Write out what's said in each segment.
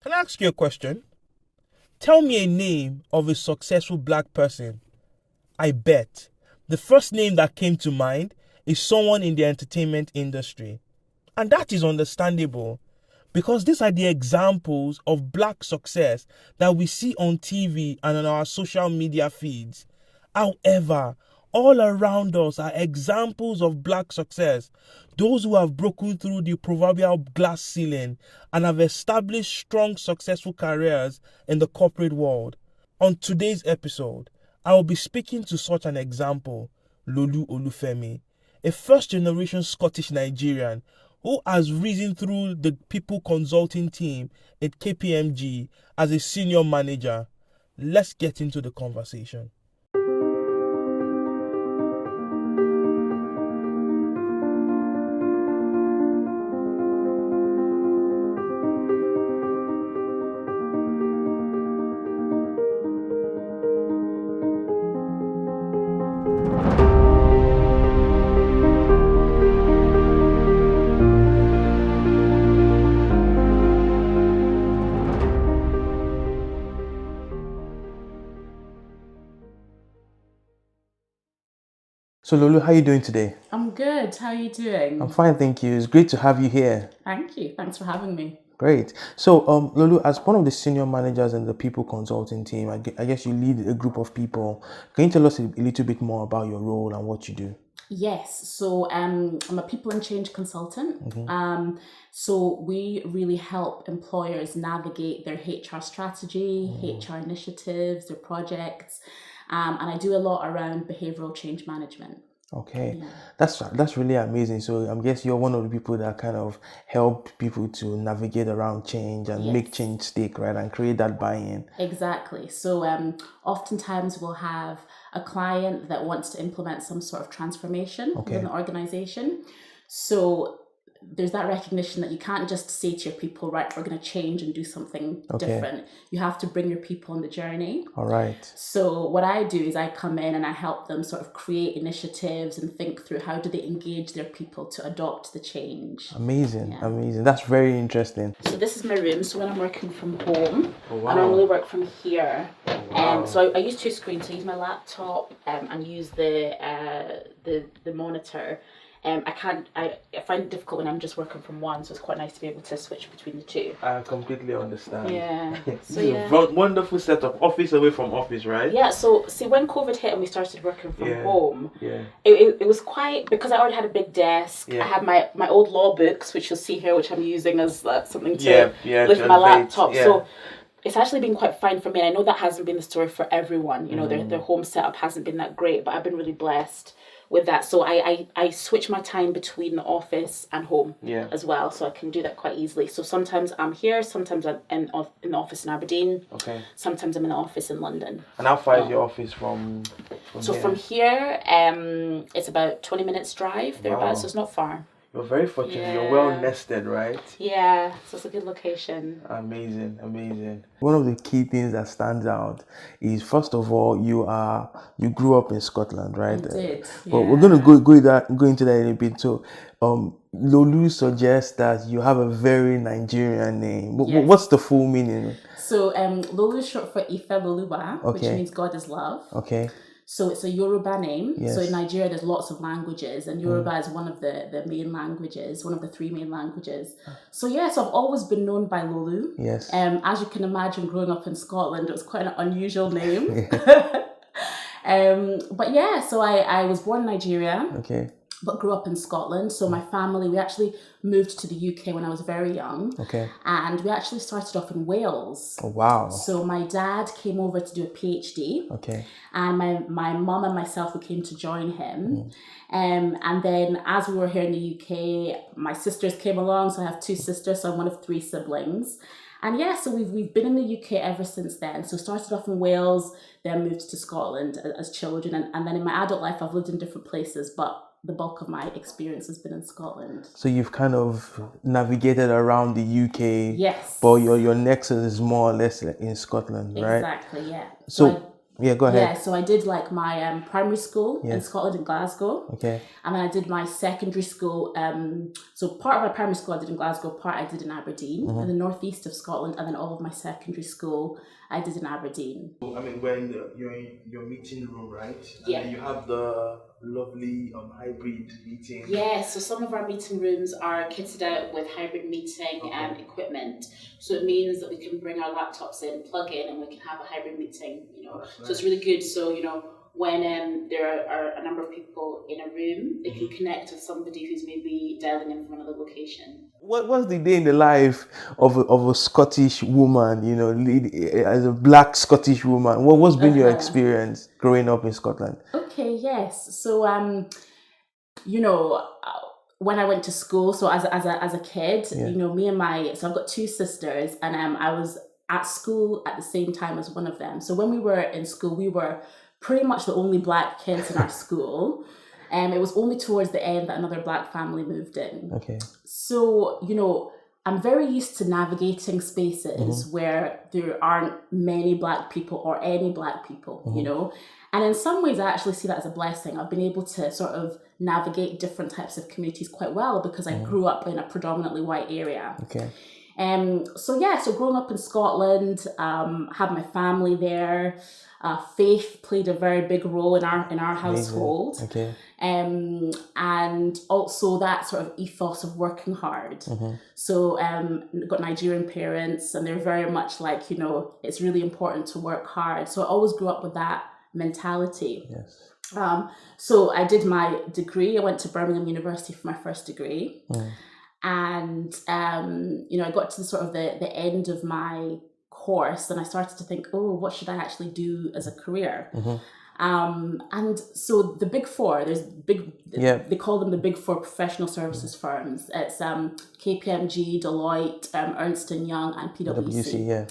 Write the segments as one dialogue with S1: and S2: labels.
S1: Can I ask you a question? Tell me a name of a successful black person. I bet the first name that came to mind is someone in the entertainment industry. And that is understandable because these are the examples of black success that we see on TV and on our social media feeds. However, all around us are examples of black success. Those who have broken through the proverbial glass ceiling and have established strong, successful careers in the corporate world. On today's episode, I will be speaking to such an example, Lolu Olufemi, a first-generation Scottish Nigerian who has risen through the people consulting team at KPMG as a senior manager. Let's get into the conversation. So Lolu, how are you doing today?
S2: I'm good. How are you doing?
S1: I'm fine, thank you. It's great to have you here.
S2: Thank you. Thanks for having me.
S1: Great. So, Lolu, as one of the senior managers in the people consulting team, I guess you lead a group of people. Can you tell us a little bit more about your role and what you do?
S2: Yes. So I'm a people and change consultant. So we really help employers navigate their HR strategy, HR initiatives, their projects. And I do a lot around behavioral change management.
S1: Okay, that's really amazing. So I guess you're one of the people that kind of help people to navigate around change and make change stick, right, and create that buy-in.
S2: Exactly. So oftentimes we'll have a client that wants to implement some sort of transformation within the organization. So there's that recognition that you can't just say to your people, right, we're going to change and do something different. You have to bring your people on the journey.
S1: All right.
S2: So what I do is I come in and I help them sort of create initiatives and think through how do they engage their people to adopt the change.
S1: Amazing. That's very interesting.
S2: So this is my room. So when I'm working from home, I normally work from here. So I use two screens. So I use my laptop and use the monitor. I find it difficult when I'm just working from one, so it's quite nice to be able to switch between the two.
S1: I completely understand.
S2: Yeah.
S1: So wonderful setup, office away from office, right?
S2: Yeah, so see, when COVID hit and we started working from home, it was quite, because I already had a big desk. I had my old law books, which you'll see here, which I'm using as something to lift my laptop. So it's actually been quite fine for me. And I know that hasn't been the story for everyone. You know, their home setup hasn't been that great, but I've been really blessed with that. So I switch my time between the office and home as well. So I can do that quite easily. So sometimes I'm here, sometimes I'm in the office in Aberdeen. Okay. Sometimes I'm in the office in London.
S1: And how far is your office from
S2: so
S1: here?
S2: From here, it's about 20 minutes drive, thereabouts, so it's not far.
S1: You're very fortunate. Yeah. You're well nested, right?
S2: Yeah, so it's a good location.
S1: Amazing. One of the key things that stands out is, first of all, you grew up in Scotland, right?
S2: I did.
S1: But we're gonna go into that in a bit. So, Lolu suggests that you have a very Nigerian name. What's the full meaning?
S2: So, Lolu is short for Ife Loluwa, which means God is love. Okay. So it's a Yoruba name. Yes. So in Nigeria, there's lots of languages, and Yoruba is one of the main languages, one of the three main languages. So so I've always been known by Lolu. Yes. As you can imagine, growing up in Scotland, it was quite an unusual name. So I was born in Nigeria. Okay. But grew up in Scotland. So my family, we actually moved to the UK when I was very young. Okay. And we actually started off in Wales. Oh, wow. So my dad came over to do a PhD. Okay. And my mum and myself, we came to join him. And then as we were here in the UK, my sisters came along. So I have two sisters, so I'm one of three siblings. And so we've been in the UK ever since then. So started off in Wales, then moved to Scotland as children. And then in my adult life, I've lived in different places, but the bulk of my experience has been in Scotland. So you've kind of navigated around the UK. Yes. But your nexus is more or less in Scotland, right? Exactly, yeah. So
S1: Yeah, go ahead.
S2: Yeah, so I did like my primary school in Scotland, in Glasgow.
S1: Okay.
S2: And then I did my secondary school. So part of my primary school I did in Glasgow, part I did in Aberdeen, in the northeast of Scotland, and then all of my secondary school I did in Aberdeen.
S1: I mean, when you're in your meeting room, right?
S2: Yeah.
S1: And you have the lovely hybrid meeting.
S2: Yeah, so some of our meeting rooms are kitted out with hybrid meeting equipment. So it means that we can bring our laptops in, plug in, and we can have a hybrid meeting, So it's really good. So, when there are a number of people in a room, they can connect with somebody who's maybe dialing in from another location.
S1: What's the day in the life of a Scottish woman, as a black Scottish woman? What's been your experience growing up in Scotland?
S2: Okay, yes. So, when I went to school, so as a kid, me and so I've got two sisters, and I was at school at the same time as one of them. So when we were in school, we were pretty much the only black kids in our school. It was only towards the end that another black family moved in. Okay. So, I'm very used to navigating spaces where there aren't many black people or any black people, And in some ways, I actually see that as a blessing. I've been able to sort of navigate different types of communities quite well because I grew up in a predominantly white area. Okay. So growing up in Scotland, had my family there. Faith played a very big role in our household. Okay. And also that sort of ethos of working hard. So got Nigerian parents, and they're very much like, it's really important to work hard. So I always grew up with that mentality. Yes. So I did my degree. I went to Birmingham University for my first degree. And, I got to the end of my course, and I started to think, what should I actually do as a career? And so the big four, they call them the big four professional services firms. It's KPMG, Deloitte, Ernst & Young, and PwC.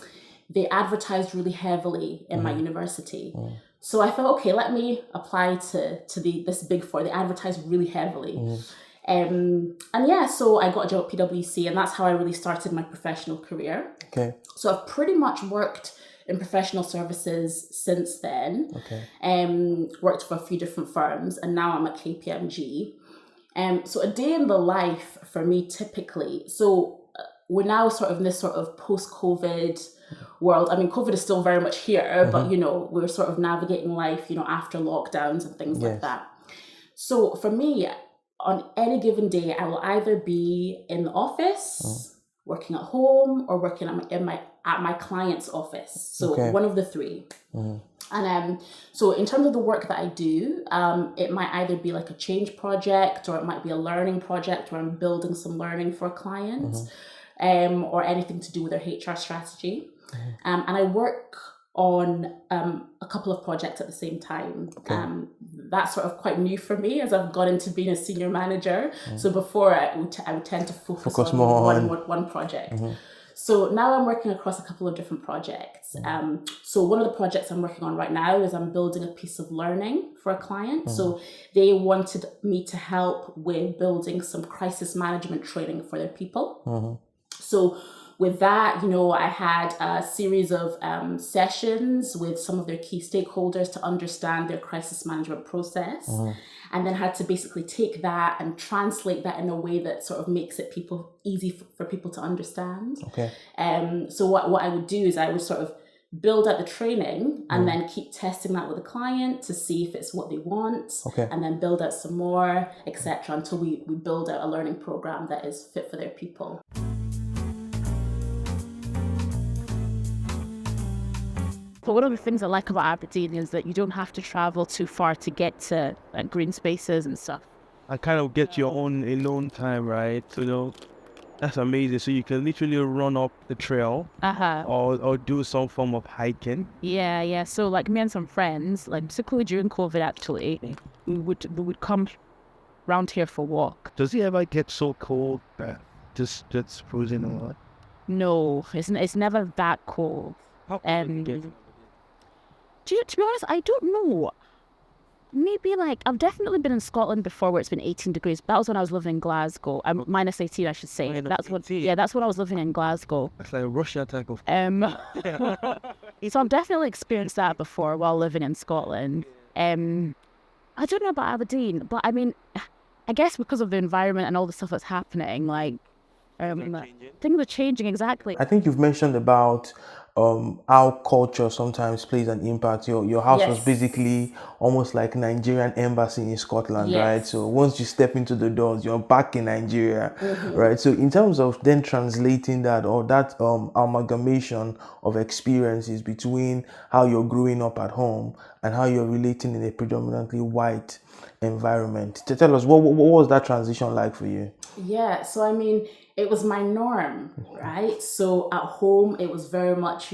S2: They advertised really heavily in my university. So I thought, okay, let me apply to this big four. They advertised really heavily. So I got a job at PwC, and that's how I really started my professional career. Okay. So I've pretty much worked in professional services since then. Okay. Worked for a few different firms, and now I'm at KPMG. So a day in the life for me typically, we're now sort of in this sort of post-COVID world. I mean, COVID is still very much here, but we're sort of navigating life, after lockdowns and things like that. So for me, on any given day, I will either be in the office, working at home, or working at my client's office. So one of the three. And so in terms of the work that I do, it might either be like a change project, or it might be a learning project where I'm building some learning for a client, or anything to do with their HR strategy. And I work on a couple of projects at the same time. That's sort of quite new for me as I've got into being a senior manager. So before I would tend to focus on one project. So now I'm working across a couple of different projects. So one of the projects I'm working on right now is I'm building a piece of learning for a client. So they wanted me to help with building some crisis management training for their people. So with that, I had a series of sessions with some of their key stakeholders to understand their crisis management process, and then had to basically take that and translate that in a way that sort of makes it easy for people to understand. Okay. So what I would do is I would sort of build out the training and then keep testing that with the client to see if it's what they want, and then build out some more, etc., until we build out a learning program that is fit for their people. But one of the things I like about Aberdeen is that you don't have to travel too far to get to green spaces and stuff.
S3: And kind of get your own alone time, right? So, that's amazing. So you can literally run up the trail or do some form of hiking.
S2: Yeah. So like me and some friends, like particularly during COVID actually, we would come round here for a walk.
S3: Does it ever get so cold that just frozen a lot?
S2: No, it's never that cold.
S3: How cold is it?
S2: To be honest, I don't know. Maybe I've definitely been in Scotland before where it's been 18 degrees. That was when I was living in Glasgow. Minus 18, I should say. That's when I was living in Glasgow.
S3: That's like a Russia type of.
S2: So I've definitely experienced that before while living in Scotland. I don't know about Aberdeen, but I mean, I guess because of the environment and all the stuff that's happening, like, things are changing, exactly.
S1: I think you've mentioned about how culture sometimes plays an impact. Your house was basically almost like Nigerian embassy in Scotland, right? So once you step into the doors, you're back in Nigeria, right? So in terms of then translating that or that amalgamation of experiences between how you're growing up at home and how you're relating in a predominantly white environment, to tell us what was that transition like for you?
S2: Yeah, so I mean, it was my norm, right? So at home, it was very much,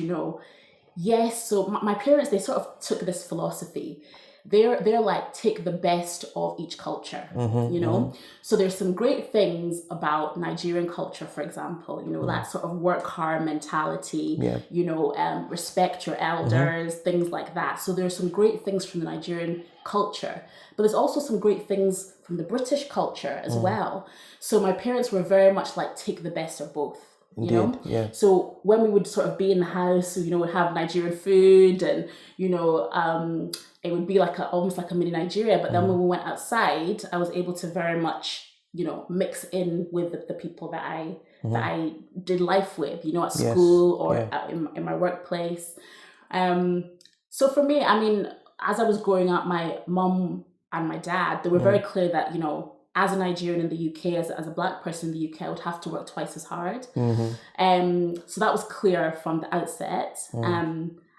S2: yes. So my parents, they sort of took this philosophy. They're like, take the best of each culture, So there's some great things about Nigerian culture, for example, that sort of work hard mentality, respect your elders, things like that. So there's some great things from the Nigerian culture, but there's also some great things from the British culture as well. So my parents were very much like, take the best of both. So when we would sort of be in the house, we'd have Nigerian food and, it would be like almost like a mini Nigeria. But then when we went outside, I was able to very much, mix in with the people that I did life with, at school or in my workplace. So for me, I mean, as I was growing up, my mom and my dad, they were very clear that, as a Nigerian in the UK, as a Black person in the UK, I would have to work twice as hard. So that was clear from the outset.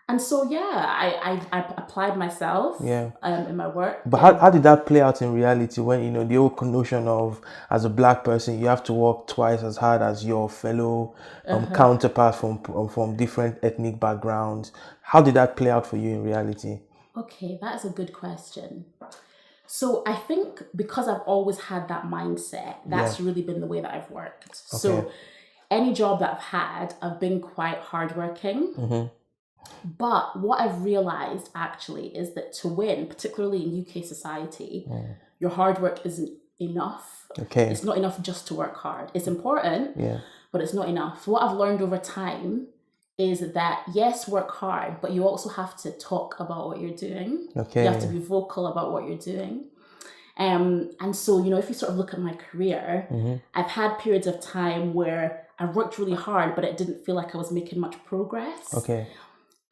S2: And so, I applied myself in my work.
S1: But how did that play out in reality when, the whole notion of, as a Black person, you have to work twice as hard as your fellow counterparts from different ethnic backgrounds? How did that play out for you in reality?
S2: Okay, that's a good question. So I think because I've always had that mindset, that's really been the way that I've worked. Okay. So any job that I've had, I've been quite hardworking. But what I've realized actually is that to win, particularly in UK society, your hard work isn't enough. Okay. It's not enough just to work hard. It's important, but it's not enough. What I've learned over time is that, yes, work hard, but you also have to talk about what you're doing. Okay. You have to be vocal about what you're doing. And so, if you sort of look at my career, I've had periods of time where I worked really hard, but it didn't feel like I was making much progress. Okay.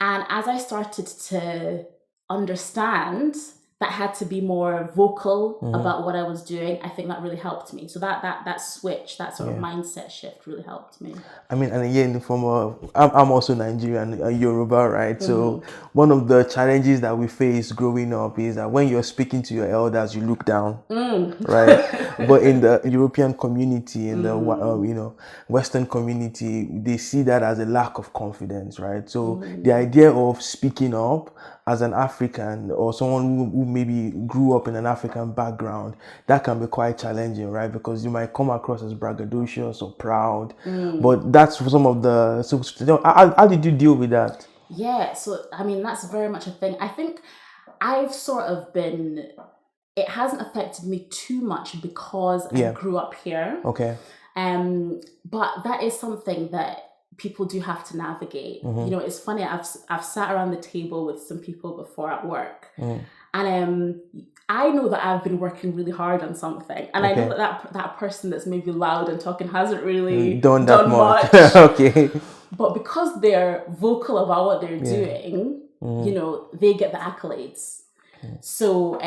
S2: And as I started to understand that I had to be more vocal about what I was doing, I think that really helped me. So that switch, that sort of mindset shift really helped me.
S1: I mean, and again, I'm also Nigerian, Yoruba, right? So one of the challenges that we face growing up is that when you're speaking to your elders, you look down, right? But in the European community, in the Western community, they see that as a lack of confidence, right? So the idea of speaking up as an African or someone who maybe grew up in an African background, that can be quite challenging, right? Because you might come across as braggadocious or proud, but that's some of the... So how did you deal with that?
S2: Yeah, so I mean, that's very much a thing. I think I've sort of been... It hasn't affected me too much because I grew up here. Okay. But that is something that people do have to navigate. It's funny, I've sat around the table with some people before at work, and I know that I've been working really hard on something, and I know that person that's maybe loud and talking hasn't really done much. Okay. But because they're vocal about what they're doing, they get the accolades. So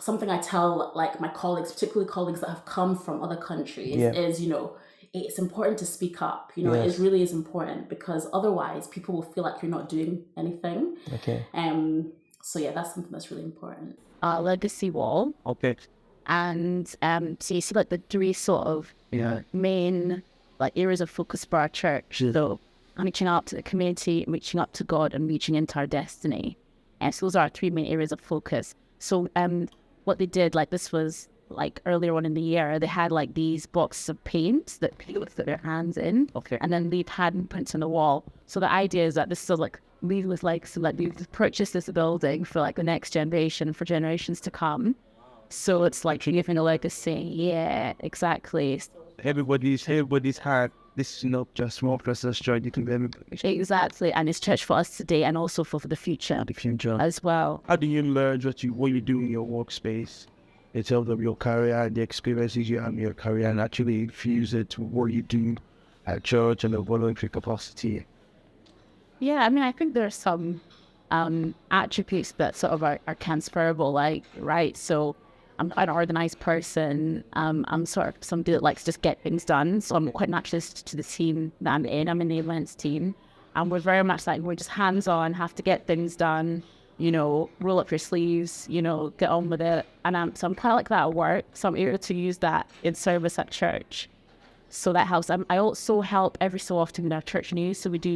S2: something I tell like my colleagues, particularly colleagues that have come from other countries, is it's important to speak up. It really is important, because otherwise people will feel like you're not doing anything. Okay. So that's something that's really important. Legacy wall. Okay. And so you see like the three sort of main like areas of focus for our church. So reaching out to the community, reaching up to God, and reaching into our destiny. And so those are our three main areas of focus. So what they did, like this was like earlier on in the year, they had like these boxes of paint that people would put their hands in. Okay. And then leave handprints on the wall. So the idea is that this is like leave with like, so like we've purchased this building for like the next generation, for generations to come. So it's like giving a legacy. Yeah, exactly.
S3: Everybody's heart this is not just small person's church, it can be everybody.
S2: Exactly, and it's church for us today and also for the future.
S3: The future
S2: as well.
S3: How do you learn what you do in your workspace in terms of your career, the experiences you have in your career, and actually infuse it to what you do at church and the voluntary capacity?
S2: Yeah, I mean, I think there are some attributes that sort of are transferable, like, right? So I'm quite an organized person. I'm sort of somebody that likes to just get things done. So I'm quite naturally to the team that I'm in. I'm in the events team. And we're very much like, we're just hands-on, have to get things done, roll up your sleeves, get on with it. And so I'm kind of like that at work. So I'm able to use that in service at church. So that helps. I also help every so often with our church news. So we do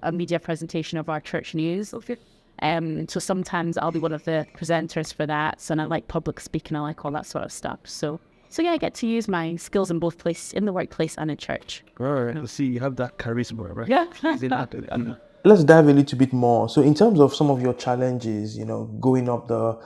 S2: a media presentation of our church news. So sometimes I'll be one of the presenters for that. So I like public speaking. I like all that sort of stuff. So yeah, I get to use my skills in both places, in the workplace and in church.
S3: All right. See, you have that charisma, right?
S2: Yeah.
S1: Let's dive a little bit more. So in terms of some of your challenges, going up the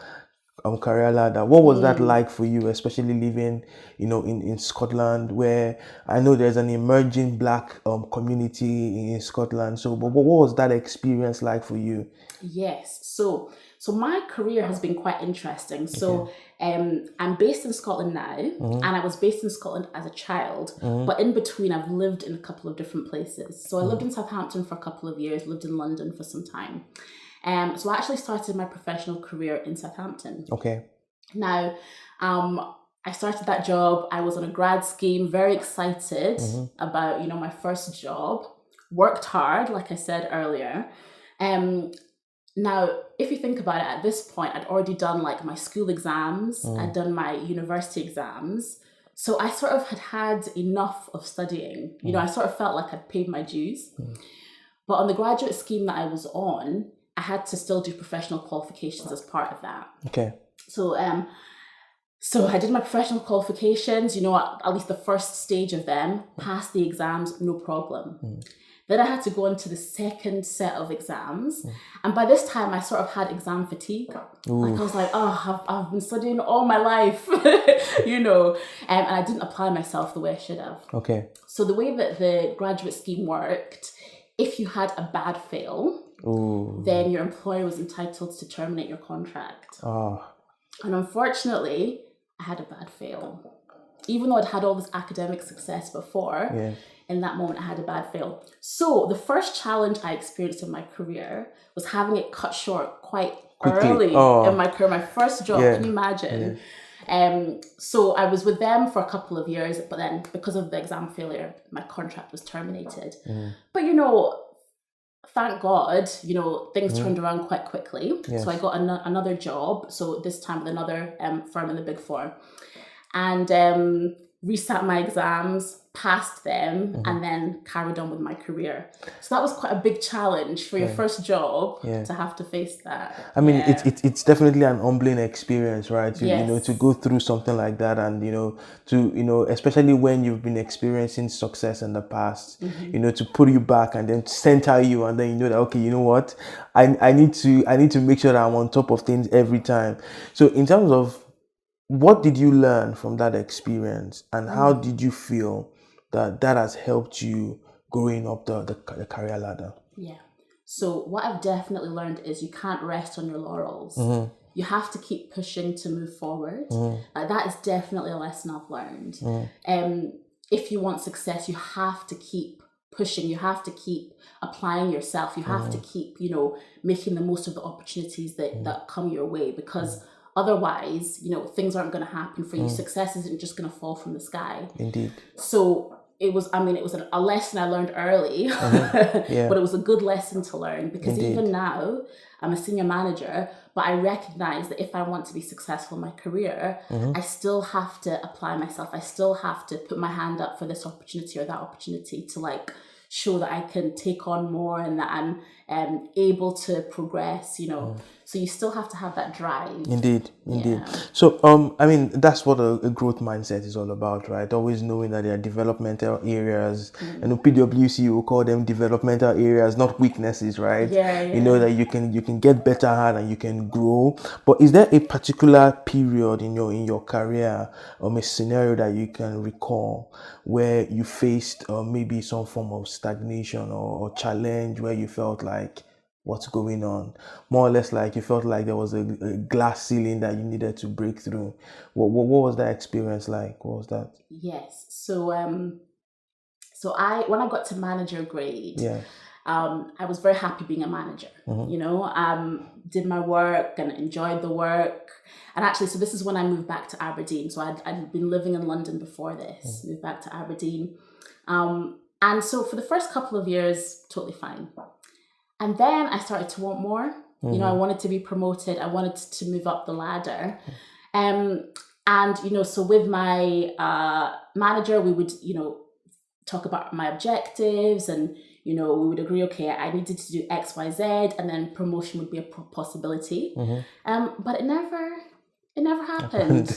S1: career ladder, what was that like for you, especially living, in Scotland, where I know there's an emerging Black community in Scotland. So, but what was that experience like for you?
S2: Yes. So my career has been quite interesting. So I'm based in Scotland now, and I was based in Scotland as a child, but in between I've lived in a couple of different places. So I lived in Southampton for a couple of years, lived in London for some time. So I actually started my professional career in Southampton.
S1: Okay.
S2: Now, I started that job. I was on a grad scheme, very excited about, my first job. Worked hard, like I said earlier. Now, if you think about it, at this point, I'd already done like my school exams. I'd done my university exams. So I sort of had enough of studying. I sort of felt like I'd paid my dues. But on the graduate scheme that I was on, I had to still do professional qualifications as part of that.
S1: Okay.
S2: So I did my professional qualifications, at least the first stage of them, passed the exams, no problem. Then I had to go into the second set of exams. And by this time, I sort of had exam fatigue. Like I was like, I've been studying all my life, and I didn't apply myself the way I should have.
S1: Okay.
S2: So the way that the graduate scheme worked, if you had a bad fail, then your employer was entitled to terminate your contract. And unfortunately, I had a bad fail. Even though I'd had all this academic success before, in that moment I had a bad fail. So the first challenge I experienced in my career was having it cut short quite quickly. Early in my career, my first job, can you imagine? So I was with them for a couple of years, but then because of the exam failure, my contract was terminated. But thank God, things turned around quite quickly. Yes. So I got another job. So this time with another firm in the Big Four, and resat my exams, passed them, and then carried on with my career. So that was quite a big challenge for your first job to have to face that.
S1: I mean, it's definitely an humbling experience, right? To go through something like that, and especially when you've been experiencing success in the past, to put you back and then center you, and then that, okay, you know what, I need to make sure that I'm on top of things every time. So in terms of what did you learn from that experience, and how did you feel that has helped you growing up the career ladder?
S2: Yeah. So what I've definitely learned is you can't rest on your laurels. You have to keep pushing to move forward. That is definitely a lesson I've learned. If you want success, you have to keep pushing. You have to keep applying yourself. You have to keep, making the most of the opportunities that come your way, because otherwise, things aren't going to happen for you. Success isn't just going to fall from the sky.
S1: Indeed.
S2: So it was a lesson I learned early, but it was a good lesson to learn, because even now I'm a senior manager, but I recognize that if I want to be successful in my career, I still have to apply myself. I still have to put my hand up for this opportunity or that opportunity to show that I can take on more and that I'm able to progress, you know. So you still have to have that drive.
S1: Indeed. So, I mean, that's what a growth mindset is all about, right? Always knowing that there are developmental areas. And PwC will call them developmental areas, not weaknesses, right? You know that you can get better at and you can grow. But is there a particular period in your career, a scenario that you can recall where you faced maybe some form of stagnation or challenge, where you felt like, what's going on? More or less like you felt like there was a glass ceiling that you needed to break through. What was that experience like? What was that?
S2: Yes. So when I got to manager grade, I was very happy being a manager. You know, did my work and enjoyed the work. And actually, so this is when I moved back to Aberdeen. So I'd been living in London before this, moved back to Aberdeen. And so for the first couple of years, totally fine. And then I started to want more. You know, I wanted to be promoted. I wanted to move up the ladder. And, you know, so with my manager, we would, you know, talk about my objectives and, you know, we would agree, okay, I needed to do X, Y, Z, and then promotion would be a possibility. But it never happened.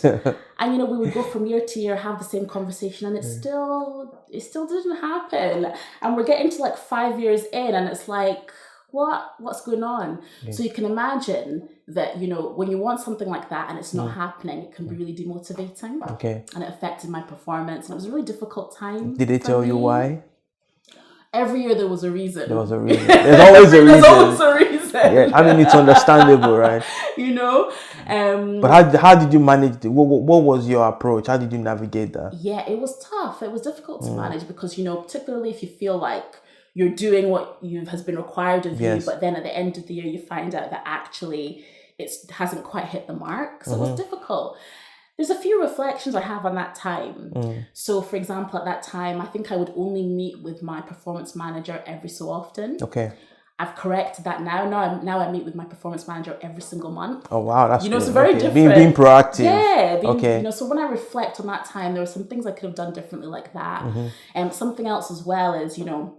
S2: And, you know, we would go from year to year, have the same conversation, and it still didn't happen. And we're getting to like 5 years in, and it's like, what's going on? So you can imagine that, you know, when you want something like that and it's not happening, it can be really demotivating. And it affected my performance. And it was a really difficult time.
S1: Did they tell you why?
S2: Every year there was a reason.
S1: There's always a reason.
S2: There's always a reason.
S1: Yeah, I mean, it's understandable, right?
S2: You know?
S1: But how did you manage it? What was your approach? How did you navigate that?
S2: Yeah, it was tough. It was difficult to manage because, you know, particularly if you feel like you're doing what has been required of you, but then at the end of the year you find out that actually it hasn't quite hit the mark. So it was difficult. There's a few reflections I have on that time. So for example, at that time, I think I would only meet with my performance manager every so often. I've corrected that now. Now I meet with my performance manager every single month.
S1: Oh wow, that's,
S2: you know, so very different.
S1: Being proactive.
S2: Yeah. You know, so when I reflect on that time, there were some things I could have done differently like that. And something else as well is, you know,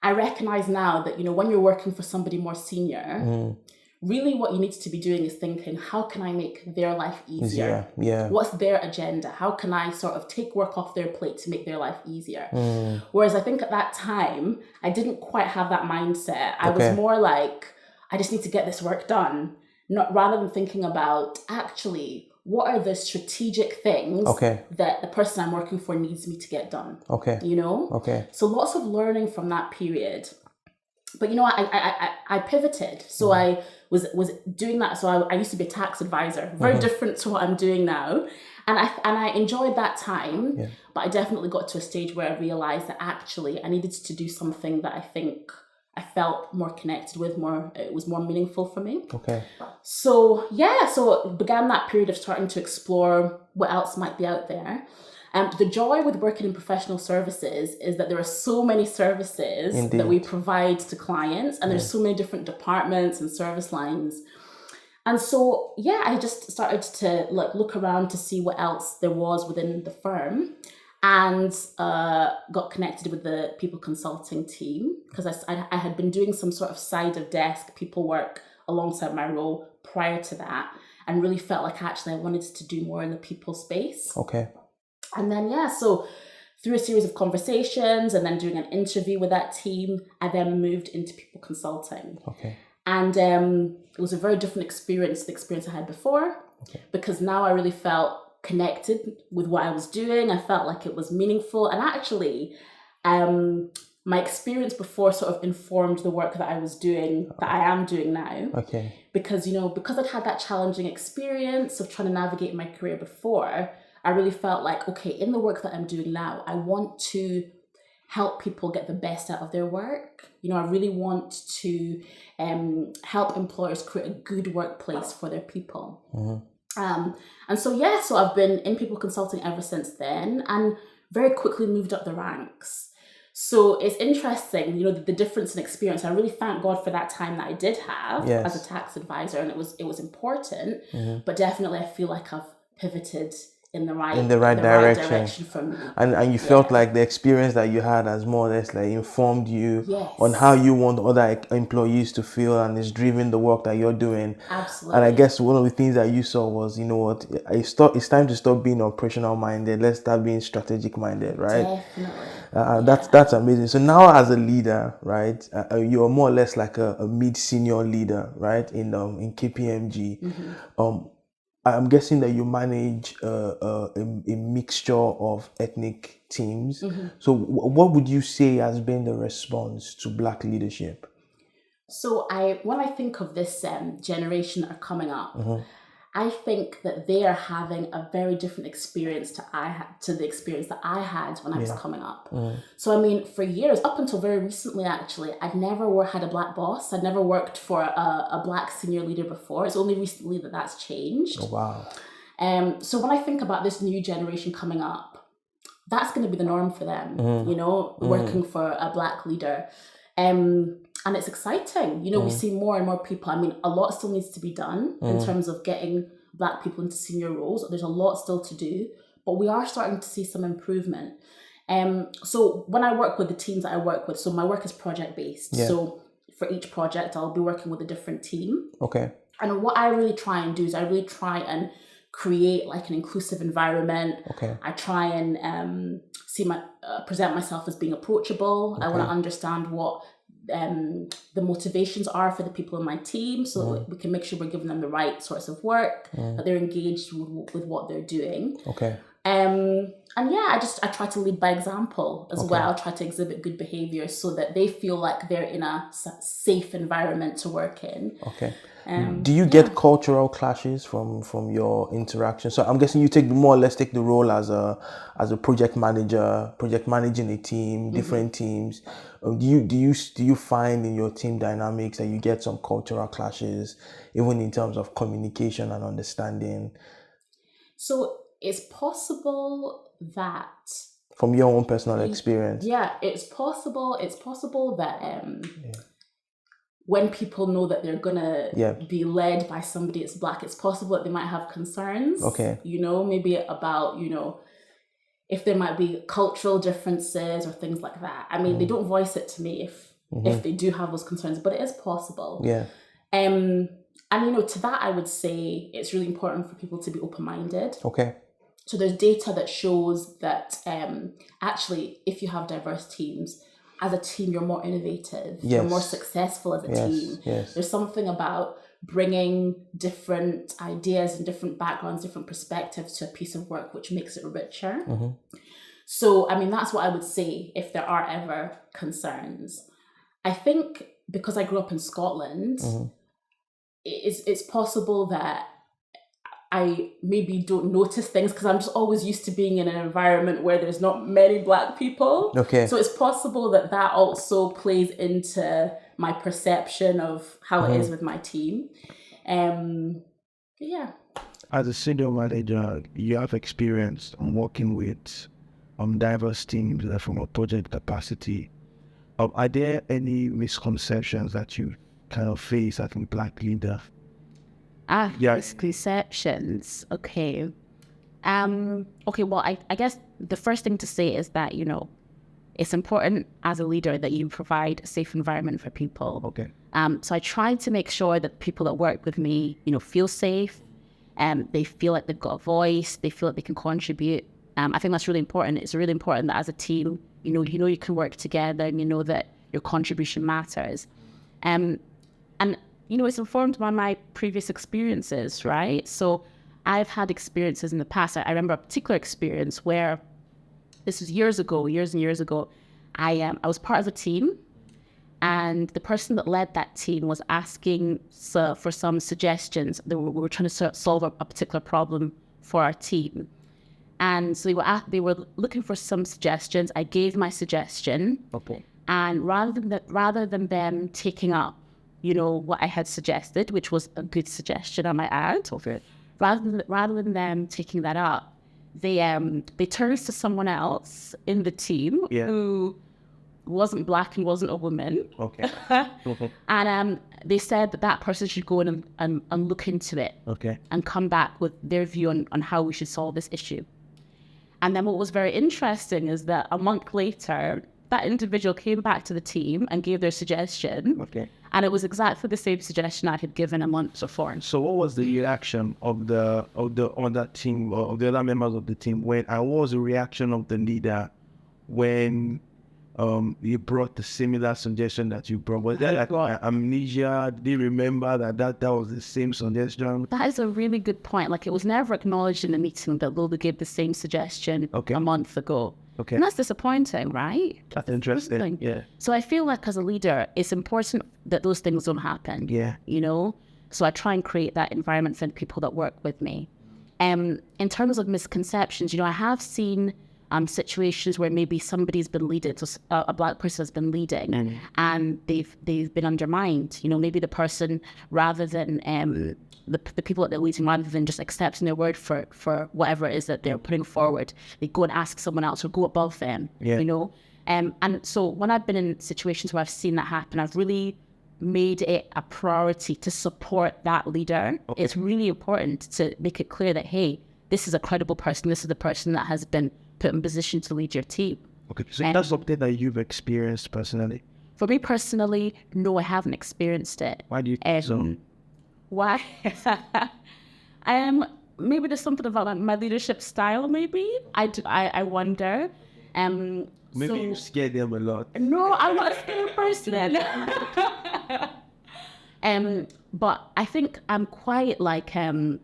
S2: I recognize now that, you know, when you're working for somebody more senior, really what you need to be doing is thinking, how can I make their life easier? What's their agenda? How can I sort of take work off their plate to make their life easier? Whereas I think at that time, I didn't quite have that mindset. I was more like, I just need to get this work done. Rather than thinking about actually, what are the strategic things that the person I'm working for needs me to get done? You know? So lots of learning from that period. But you know, I pivoted. So I was doing that. So I used to be a tax advisor, very different to what I'm doing now. And I enjoyed that time, but I definitely got to a stage where I realized that actually I needed to do something that I think I felt more connected with, it was more meaningful for me. So so it began that period of starting to explore what else might be out there. The joy with working in professional services is that there are so many services that we provide to clients, and there's so many different departments and service lines. And so, I just started to look around to see what else there was within the firm, and got connected with the people consulting team because I had been doing some sort of side of desk people work alongside my role prior to that, and really felt like actually I wanted to do more in the people space. And then, so through a series of conversations and then doing an interview with that team, I then moved into people consulting. And it was a very different experience to the experience I had before, because now I really felt connected with what I was doing. I felt like it was meaningful. And actually, my experience before sort of informed the work that I was doing, that I am doing now. Because, you know, because I'd had that challenging experience of trying to navigate my career before, I really felt like, okay, in the work that I'm doing now, I want to help people get the best out of their work. You know, I really want to help employers create a good workplace for their people. And so I've been in people consulting ever since then, and very quickly moved up the ranks. So it's interesting, you know, the difference in experience. I really thank God for that time that I did have as a tax advisor, and it was important. But definitely, I feel like I've pivoted in the right
S1: direction
S2: for me.
S1: And you felt like the experience that you had has more or less like informed you
S2: Yes.
S1: on how you want other employees to feel, and it's driven the work that you're doing.
S2: Absolutely.
S1: And I guess one of the things that you saw was, you know what, it's time to stop being operational minded. Let's start being strategic minded, right?
S2: Definitely.
S1: That's amazing. So now as a leader, right, you're more or less like a mid-senior leader, right, in KPMG.
S2: Mm-hmm.
S1: I'm guessing that you manage a mixture of ethnic teams.
S2: Mm-hmm.
S1: So what would you say has been the response to Black leadership?
S2: So when I think of this generation that are coming up,
S1: Mm-hmm.
S2: I think that they are having a very different experience to the experience that I had when I was coming up.
S1: Mm-hmm.
S2: So I mean, for years, up until very recently, actually, I've never had a Black boss. I'd never worked for a Black senior leader before. It's only recently that that's changed.
S1: Oh, wow.
S2: So when I think about this new generation coming up, that's going to be the norm for them.
S1: Mm-hmm.
S2: You know, working for a Black leader. And it's exciting. You know, we see more and more people. I mean, a lot still needs to be done in terms of getting Black people into senior roles. There's a lot still to do, but we are starting to see some improvement. So when I work with the teams that I work with, so my work is project-based. Yeah. So for each project, I'll be working with a different team.
S1: Okay.
S2: And what I really try and do is I really try and create like an inclusive environment.
S1: Okay.
S2: I try and present myself as being approachable. Okay. I want to understand what the motivations are for the people in my team, so that we can make sure we're giving them the right sorts of work, that they're engaged with what they're doing.
S1: Okay.
S2: And yeah, I try to lead by example as well. I try to exhibit good behavior so that they feel like they're in a safe environment to work in.
S1: Okay. Do you get cultural clashes from your interaction? So I'm guessing you more or less take the role as a project manager, managing a team, different teams. Do you find in your team dynamics that you get some cultural clashes, even in terms of communication and understanding?
S2: So it's possible that
S1: from your own personal experience.
S2: Yeah, it's possible that when people know that they're gonna be led by somebody that's Black, it's possible that they might have concerns.
S1: Okay.
S2: You know, maybe about, you know, if there might be cultural differences or things like that. I mean, they don't voice it to me if they do have those concerns, but it is possible.
S1: Yeah.
S2: And you know, to that I would say it's really important for people to be open-minded.
S1: Okay.
S2: So there's data that shows that actually, if you have diverse teams, as a team, you're more innovative. Yes. You're more successful as a team.
S1: Yes.
S2: There's something about bringing different ideas and different backgrounds, different perspectives to a piece of work, which makes it richer. Mm-hmm. So, I mean, that's what I would say if there are ever concerns. I think because I grew up in Scotland, it's possible that I maybe don't notice things because I'm just always used to being in an environment where there's not many Black people.
S1: Okay.
S2: So it's possible that also plays into my perception of how it is with my team. Yeah.
S3: As a senior manager, you have experience working with diverse teams from a project capacity. Are there any misconceptions that you kind of face as a Black leader?
S2: Misconceptions. Okay. Okay, well, I guess the first thing to say is that, you know, it's important as a leader that you provide a safe environment for people.
S1: Okay.
S2: So I try to make sure that people that work with me, you know, feel safe, they feel like they've got a voice, they feel like they can contribute. I think that's really important. It's really important that as a team, you know you can work together and you know that your contribution matters. And you know, it's informed by my previous experiences, right? So I've had experiences in the past. I remember a particular experience where this was years and years ago. I was part of a team, and the person that led that team was asking for some suggestions. We were trying to solve a particular problem for our team. And so they were looking for some suggestions. I gave my suggestion.
S1: Okay.
S2: And rather than them taking up, you know, what I had suggested, which was a good suggestion, I might add.
S1: Okay.
S2: Rather than them taking that up, they turned to someone else in the team who wasn't Black and wasn't a woman.
S1: Okay.
S2: And they said that person should go in and look into it.
S3: Okay.
S2: And come back with their view on how we should solve this issue. And then what was very interesting is that a month later, that individual came back to the team and gave their suggestion.
S3: Okay.
S2: And it was exactly the same suggestion I had given a month before.
S3: So what was the reaction of the other team, or of the other members of the team, and what was the reaction of the leader when you brought the similar suggestion that you brought? Was there like amnesia? Did you remember that was the same suggestion?
S2: That is a really good point. Like, it was never acknowledged in the meeting that Lolu gave the same suggestion a month ago.
S3: Okay.
S2: And that's disappointing, right?
S3: That's interesting. Yeah.
S2: So I feel like as a leader, it's important that those things don't happen.
S3: Yeah.
S2: You know? So I try and create that environment for the people that work with me. In terms of misconceptions, I have seen situations where maybe somebody's been leading, so a Black person has been leading, and they've been undermined. Maybe the person, rather than the people that they're leading, rather than just accepting their word for whatever it is that they're putting forward, they go and ask someone else or go above them. And so when I've been in situations where I've seen that happen, I've really made it a priority to support that leader. Okay. It's really important to make it clear that, hey, this is a credible person. This is the person that has been put in position to lead your team. Okay,
S3: so that's something that you've experienced personally?
S2: For me personally, no, I haven't experienced it.
S3: Why do you think so?
S2: Why? Maybe there's something about my leadership style, maybe. I wonder.
S3: Maybe you scare them a lot.
S2: No, I'm not a scary person. But I think I'm quite like, I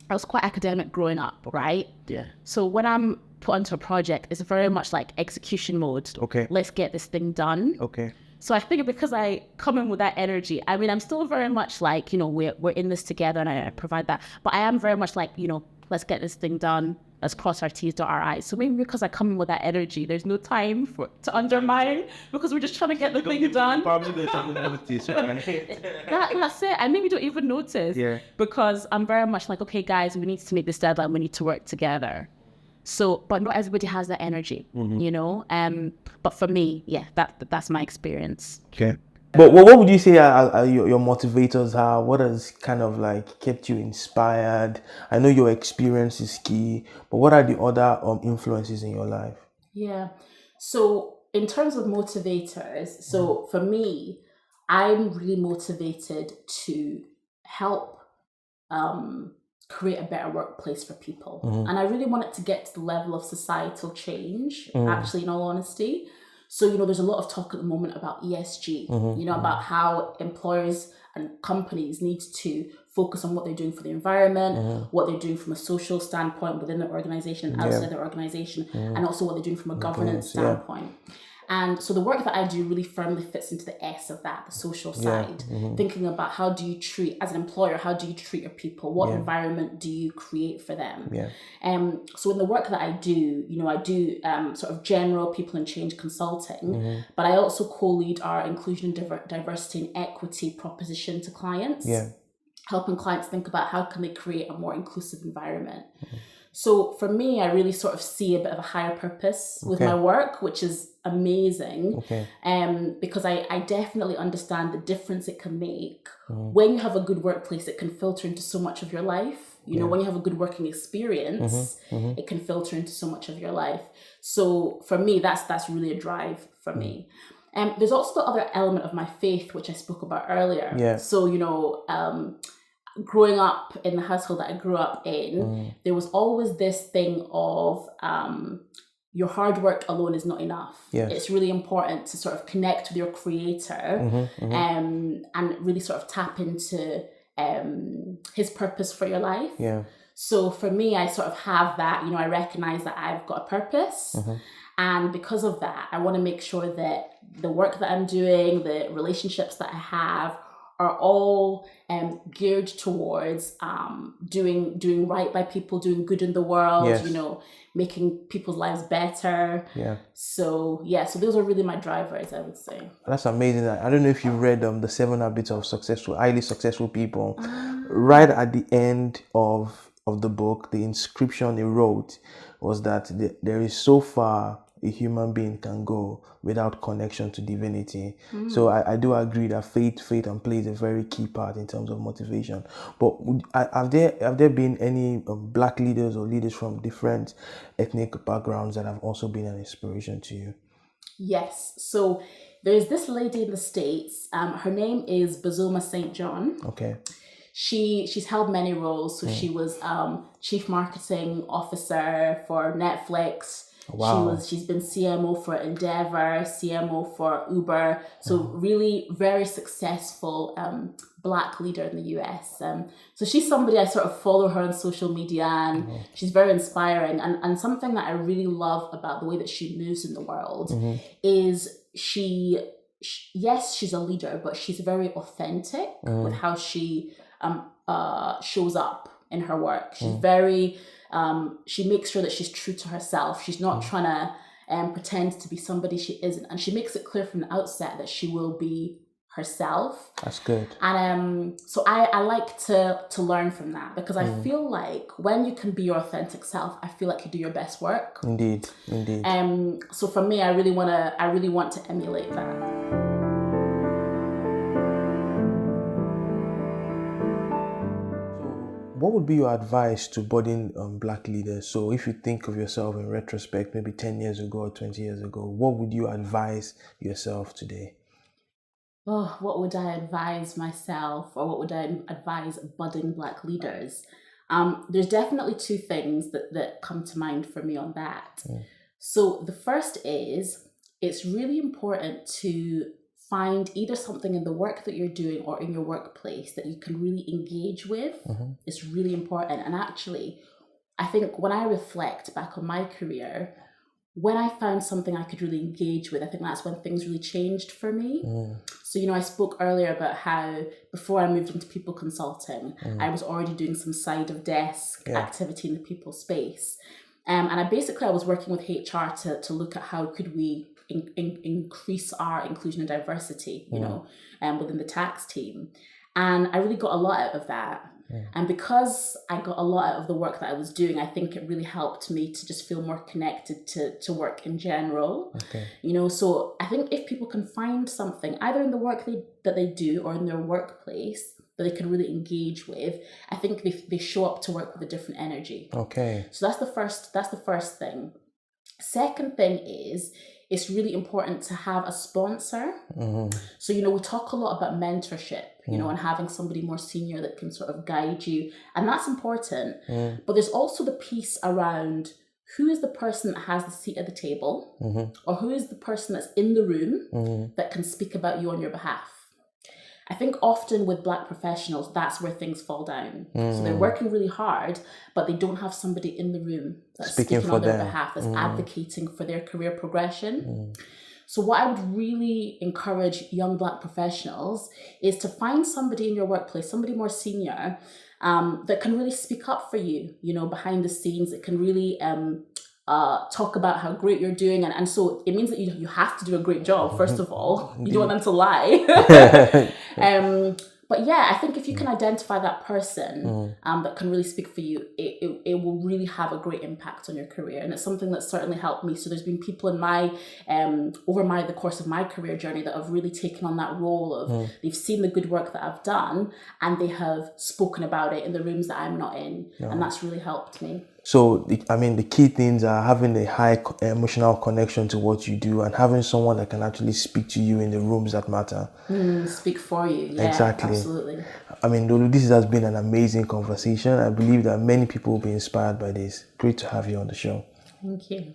S2: was quite academic growing up, right? Yeah. So when I'm put onto a project, it's very much like execution mode. Okay. Let's get this thing done. Okay. So I think because I come in with that energy, I mean, I'm still very much like, we're in this together, and I provide that. But I am very much like, let's get this thing done. Let's cross our T's, dot our I's. So maybe because I come in with that energy, there's no time to undermine, because we're just trying to get the thing done. That's it. I maybe don't even notice. Yeah. Because I'm very much like, okay, guys, we need to make this deadline. We need to work together. So, but not everybody has that energy, But for me, yeah, that's my experience.
S1: Okay. But what would you say are your motivators are? What has kind of like kept you inspired? I know your experience is key, but what are the other influences in your life?
S2: Yeah. So in terms of motivators, so for me, I'm really motivated to help create a better workplace for people. And I really want it to get to the level of societal change, actually, in all honesty. So, there's a lot of talk at the moment about ESG, about how employers and companies need to focus on what they're doing for the environment, what they're doing from a social standpoint within their organization, outside their organization, and also what they're doing from a governance standpoint. And so the work that I do really firmly fits into the S of that, the social side, thinking about how do you treat, as an employer, how do you treat your people? What environment do you create for them? So in the work that I do, I do sort of general people and change consulting, but I also co-lead our inclusion, diversity and equity proposition to clients, helping clients think about how can they create a more inclusive environment. So for me, I really sort of see a bit of a higher purpose with my work, which is amazing. Because I definitely understand the difference it can make. When you have a good workplace, it can filter into so much of your life. When you have a good working experience, it can filter into so much of your life. So for me, that's really a drive for me. There's also the other element of my faith, which I spoke about earlier. So, growing up in the household that I grew up in, there was always this thing of your hard work alone is not enough. It's really important to sort of connect with your creator and really sort of tap into his purpose for your life. So for me, I sort of have that, I recognize that I've got a purpose. And because of that, I want to make sure that the work that I'm doing, the relationships that I have, are all geared towards doing right by people, doing good in the world, making people's lives better. So those are really my drivers, I would say.
S1: That's amazing. I don't know if you read the 7 Habits of highly successful people. Right at the end of the book, the inscription they wrote was that there is so far a human being can go without connection to divinity. So I do agree that faith plays a very key part in terms of motivation. But have there been any Black leaders or leaders from different ethnic backgrounds that have also been an inspiration to you?
S2: Yes. So there's this lady in the States. Her name is Bazoma St. John.
S1: Okay.
S2: She's held many roles. So she was chief marketing officer for Netflix.
S1: Wow.
S2: She's been CMO for Endeavor, CMO for Uber. So really very successful Black leader in the US. So she's somebody I sort of follow her on social media, and she's very inspiring. And something that I really love about the way that she moves in the world is yes, she's a leader, but she's very authentic with how she shows up in her work. She's very, she makes sure that she's true to herself. She's not trying to pretend to be somebody she isn't. And she makes it clear from the outset that she will be herself.
S1: That's good.
S2: And so I like to learn from that, because I feel like when you can be your authentic self, I feel like you do your best work.
S1: Indeed.
S2: So for me, I really want to emulate that.
S1: What would be your advice to budding Black leaders? So if you think of yourself in retrospect, maybe 10 years ago or 20 years ago, what would you advise yourself today?
S2: Oh, what would I advise myself, or what would I advise budding Black leaders? There's definitely two things that come to mind for me on that. So the first is, it's really important to find either something in the work that you're doing or in your workplace that you can really engage with. It's really important. And actually, I think when I reflect back on my career, when I found something I could really engage with, I think that's when things really changed for me. So, I spoke earlier about how before I moved into people consulting, I was already doing some side of desk activity in the people space. And I was working with HR to look at how could we increase our inclusion and diversity, within the tax team. And I really got a lot out of that. And because I got a lot out of the work that I was doing, I think it really helped me to just feel more connected to work in general. So I think if people can find something, either in the work that they do or in their workplace, that they can really engage with, I think they show up to work with a different energy. Okay. So that's the first thing. Second thing is, it's really important to have a sponsor. So, we talk a lot about mentorship, and having somebody more senior that can sort of guide you. And that's important. But there's also the piece around who is the person that has the seat at the table, or who is the person that's in the room that can speak about you on your behalf. I think often with Black professionals, that's where things fall down. So they're working really hard, but they don't have somebody in the room that's speaking on their behalf, that's advocating for their career progression. So what I would really encourage young Black professionals is to find somebody in your workplace, somebody more senior, that can really speak up for you, behind the scenes, that can really talk about how great you're doing. And so it means that you have to do a great job, first of all. You don't want them to lie. But yeah, I think if you can identify that person that can really speak for you, it will really have a great impact on your career. And it's something that certainly helped me. So there's been people in the course of my career journey that have really taken on that role of they've seen the good work that I've done and they have spoken about it in the rooms that I'm not in. And that's really helped me.
S1: So, the key things are having a high emotional connection to what you do and having someone that can actually speak to you in the rooms that matter.
S2: Speak for you. Yeah,
S1: exactly.
S2: Absolutely.
S1: Lolu, this has been an amazing conversation. I believe that many people will be inspired by this. Great to have you on the show.
S2: Thank you.